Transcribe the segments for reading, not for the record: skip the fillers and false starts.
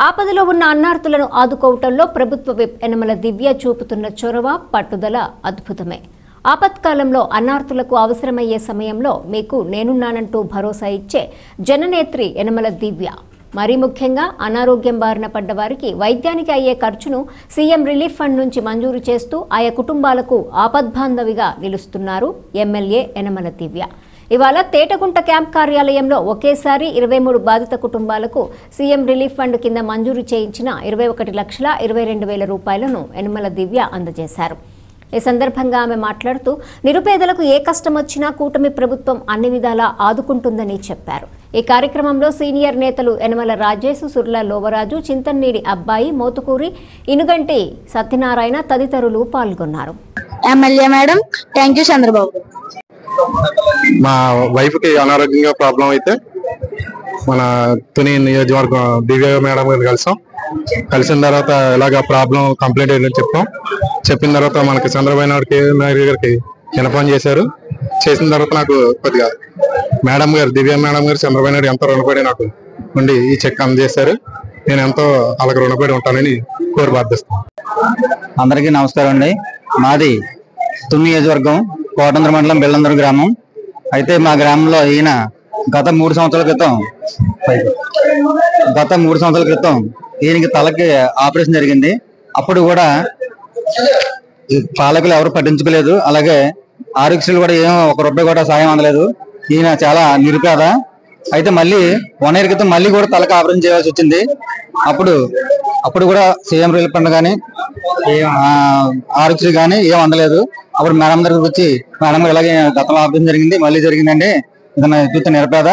ఆపదలో ఉన్న అన్నార్తులను ఆదుకోవటంలో ప్రభుత్వ విప్ యనమల దివ్య చూపుతున్న చొరవ పట్టుదల అద్భుతమే. ఆపత్కాలంలో అన్నార్తులకు అవసరమయ్యే సమయంలో మీకు నేనున్నానంటూ భరోసా ఇచ్చే జననేత్రి యనమల దివ్య. మరీ ముఖ్యంగా అనారోగ్యం బారిన పడ్డ వారికి వైద్యానికి అయ్యే ఖర్చును సీఎం రిలీఫ్ ఫండ్ నుంచి మంజూరు చేస్తూ ఆయా కుటుంబాలకు ఆపద్బాంధవిగా నిలుస్తున్నారు ఎమ్మెల్యే యనమల దివ్య. ఇవాళ తేటగుంట క్యాంప్ కార్యాలయంలో ఒకేసారి 23 బాధిత కుటుంబాలకు సీఎం రిలీఫ్ ఫండ్ కింద మంజూరు చేయించిన 21,22,000 రూపాయలను యనమల దివ్య అందజేశారు. ఈ సందర్భంగా ఆమె మాట్లాడుతూ నిరుపేదలకు ఏ కష్టం వచ్చినా కూటమి ప్రభుత్వం అన్ని విధాలా ఆదుకుంటుందని చెప్పారు. ఈ కార్యక్రమంలో సీనియర్ నేతలు యనమల రాజేశు, సుర్ల లోవరాజు, చింతన్నీడి అబ్బాయి, మోతుకూరి, ఇనుగంటి సత్యనారాయణ తదితరులు పాల్గొన్నారు. MLA madam, thank you Chandrababu. మా వైఫ్ కి అనారోగ్యంగా ప్రాబ్లం అయితే మన తుని నియోజకవర్గం దివ్య మేడం గారు కలిసిన తర్వాత ఇలాగ ప్రాబ్లం కంప్లైంట్ అయ్యిందని చెప్పిన తర్వాత మనకి చంద్రబాబు నాయుడు గారికి ఇన్ఫార్మ్ చేశారు. చేసిన తర్వాత నాకు కొద్దిగా మేడం గారు దివ్య మేడం గారు చంద్రబాబు నాయుడు ఎంతో రుణపడి నాకు ఉండి ఈ చెక్ అందజేశారు. నేను ఎంతో వాళ్ళకి రుణపడి ఉంటానని కోరి ప్రార్థిస్తాను. అందరికీ నమస్కారం అండి. మాది తుని నియోజకవర్గం కోటంద్ర మండలం బెల్లందర గ్రామం. అయితే మా గ్రామంలో ఈయన గత 3 సంవత్సరాల క్రితం ఈయనకి తలకి ఆపరేషన్ జరిగింది. అప్పుడు కూడా పాలకులు ఎవరు పట్టించుకోలేదు. అలాగే ఆరోగ్యశ్రీలు కూడా ఏమో 1 రూపాయి కూడా సాయం అందలేదు. ఈయన చాలా నిరుపేద. అయితే మళ్ళీ 1 ఇయర్ క్రితం మళ్ళీ కూడా తలకి ఆపరేషన్ చేయాల్సి వచ్చింది. అప్పుడు కూడా సీఎం రిలీఫ్ ఫండ్ కానీ ఆరోగ్యశ్రీ కానీ ఏం అందలేదు. అప్పుడు మేడం దగ్గరకు వచ్చి, మేడం గారు ఇలాగే గతంలో ఆపరేషన్ జరిగింది, మళ్ళీ జరిగిందండి, ఇతను చూస్తే నిరపేద,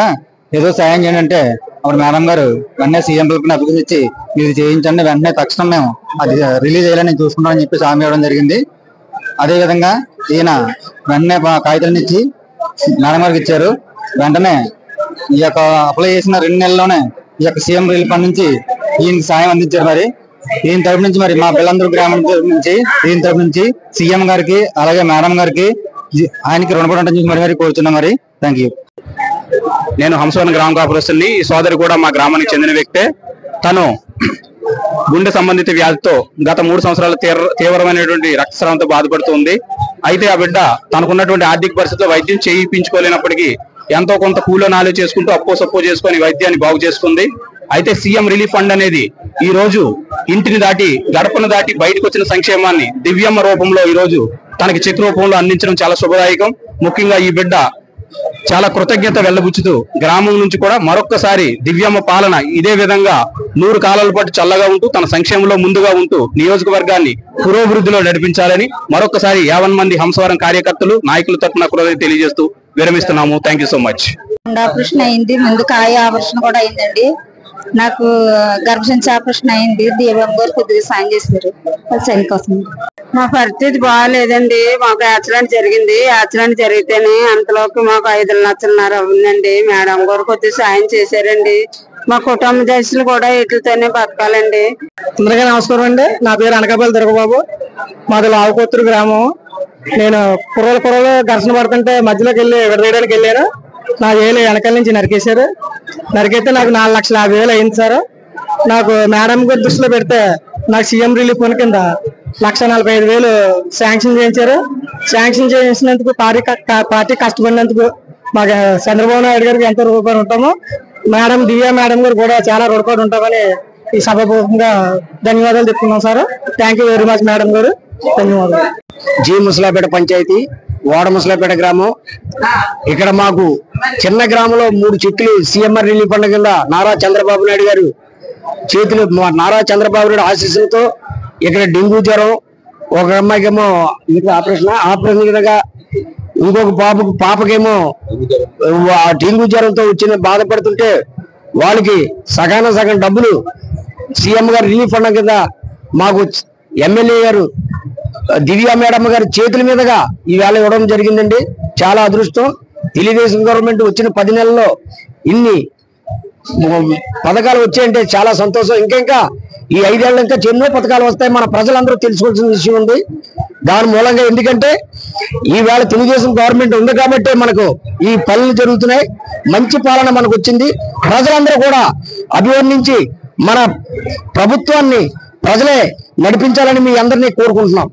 ఏదో సాయం చేయండి అంటే అప్పుడు మేడం గారు వెంటనే సీఎం రిలీఫ్ అప్లికేషన్ ఇచ్చి మీరు చేయించండి, వెంటనే తక్షణం మేము అది రిలీజ్ అయ్యాలని చూసుకుంటామని చెప్పి హామీ ఇవ్వడం జరిగింది. అదేవిధంగా ఈయన వెంటనే కాగితాలను ఇచ్చి మేడం గారికి ఇచ్చారు. వెంటనే ఈ యొక్క అప్లై చేసిన 2 నెలల్లోనే ఈ యొక్క సీఎం రిలీఫ్ ఫండ్ నుంచి ఈయనకి సాయం అందించారు. మరి ఈయన తరపు నుంచి మరి మా బెల్లందరూ గ్రామం నుంచి ఈయన తరపు నుంచి సీఎం గారికి అలాగే మేడం గారికి ఆయనకి రుణపడి ఉంటుంది మరి కోరుతున్నాం. మరి థ్యాంక్ యూ. నేను హంసవరం గ్రామ కాపురస్తుని. ఈ సోదరి కూడా మా గ్రామానికి చెందిన వ్యక్తే. తను గుండె సంబంధిత వ్యాధితో గత 3 సంవత్సరాలు తీవ్రమైనటువంటి రక్తస్రావంతో బాధపడుతుంది. అయితే ఆ బిడ్డ తనకున్నటువంటి ఆర్థిక పరిస్థితిలో వైద్యం చేయించుకోలేనప్పటికీ ఎంతో కొంత కూలో నాలు చేసుకుంటూ అప్పో చేసుకుని వైద్యాన్ని బాగు చేసుకుంది. అయితే సీఎం రిలీఫ్ ఫండ్ అనేది ఈ రోజు ఇంటిని దాటి గడపను దాటి బయటకు వచ్చిన సంక్షేమాన్ని దివ్యమ్మ రూపంలో ఈ రోజు తనకి చెక్ రూపంలో అందించడం చాలా శుభదాయకం. ముఖ్యంగా ఈ బిడ్డ చాలా కృతజ్ఞత వెళ్లబుచ్చుతూ గ్రామం నుంచి కూడా మరొక్కసారి దివ్యమ్మ పాలన ఇదే విధంగా 100 కాలాల పాటు చల్లగా ఉంటూ తన సంక్షేమంలో ముందుగా ఉంటూ నియోజకవర్గాన్ని పురోభివృద్ధిలో నడిపించాలని మరొక్కసారి 50 మంది హంసవరం కార్యకర్తలు నాయకుల తరఫున కృతజ్ఞత తెలియజేస్తూ విరమిస్తున్నాము. Thank you so much. Operation అయింది, ముందు కాయ ఆపరేషన్ కూడా అయిందండి. నాకు గర్భసంచి ఆపరేషన్ అయింది. దీపం గారు కొద్దిగా సాయం చేశారు కోసం. మా పరిస్థితి బాగాలేదండి. మాకు యాక్సిడెంట్ జరిగింది. యాక్సిడెంట్ జరిగితేనే అంతలోకి మాకు 5,00,000 ఉందండి. మేడం గారు కొద్దిగా సాయం చేశారండి. మా కుటుంబ దశలు కూడా వీటితోనే బతకాలండి. అందరికీ నమస్కారం అండి. నా పేరు అనకాపల్లి దుర్గబాబు. మాది లావుకొత్తూరు గ్రామం. నేను కుర్రలు ఘర్షణ పడుతుంటే మధ్యలోకి వెళ్ళి విడదీయడానికి వెళ్ళాను. నా వేలు వెనకాల నుంచి నరికేశారు. నరికైతే నాకు 4,50,000 అయింది సార్. నాకు మేడం గారి దృష్టిలో పెడితే నాకు సీఎం రిలీఫ్ ఫండ్ కింద 1,45,000 శాంక్షన్ చేయించారు. శాంక్షన్ చేసినందుకు పార్టీ కష్టపడినందుకు మాకు చంద్రబాబు నాయుడు గారికి ఎంతో రుణపడి ఉంటాము. మేడం దివ్య మేడం గారు కూడా చాలా రుణపడి ఉంటామని ఈ సభాపూర్వకంగా ధన్యవాదాలు చెప్తున్నాం sir. Thank you very much madam గారు. ధన్యవాదాలు. జీ ముసలాపేట పంచాయతీ, వాడ ముసలాపేట గ్రామం. ఇక్కడ మాకు చిన్న గ్రామంలో 3 చెట్లు సీఎంఆర్ రిలీఫ్ ఫండ్ కింద నారా చంద్రబాబు నాయుడు గారు చేతులు, నారా చంద్రబాబు నాయుడు ఆశీస్సులతో ఇక్కడ డెంగ్యూ జ్వరం, ఒక అమ్మాయికేమో ఆపరేషన్ కిందగా, ఇంకొక పాపకేమో డెంగ్యూ జ్వరంతో వచ్చిన బాధపడుతుంటే వాళ్ళకి సగం డబ్బులు సీఎం గారు రిలీఫ్ ఫండ్ కింద మాకు ఎమ్మెల్యే గారు దివ్య మేడం గారి చేతుల మీదుగా ఈవేళ ఇవ్వడం జరిగిందండి. చాలా అదృష్టం. తెలుగుదేశం గవర్నమెంట్ వచ్చిన 10 నెలల్లో ఇన్ని పథకాలు వచ్చాయంటే చాలా సంతోషం. ఇంకా ఈ 5 ఏళ్ళు ఇంకా ఎన్నో పథకాలు వస్తాయి. మన ప్రజలందరూ తెలుసుకోవాల్సిన విషయం ఉంది. దాని మూలంగా ఎందుకంటే ఈవేళ తెలుగుదేశం గవర్నమెంట్ ఉంది కాబట్టి మనకు ఈ పనులు జరుగుతున్నాయి. మంచి పాలన మనకు వచ్చింది. ప్రజలందరూ కూడా అభివర్ణించి మన ప్రభుత్వాన్ని ప్రజలే నడిపించాలని మీ అందరినీ కోరుకుంటున్నాం.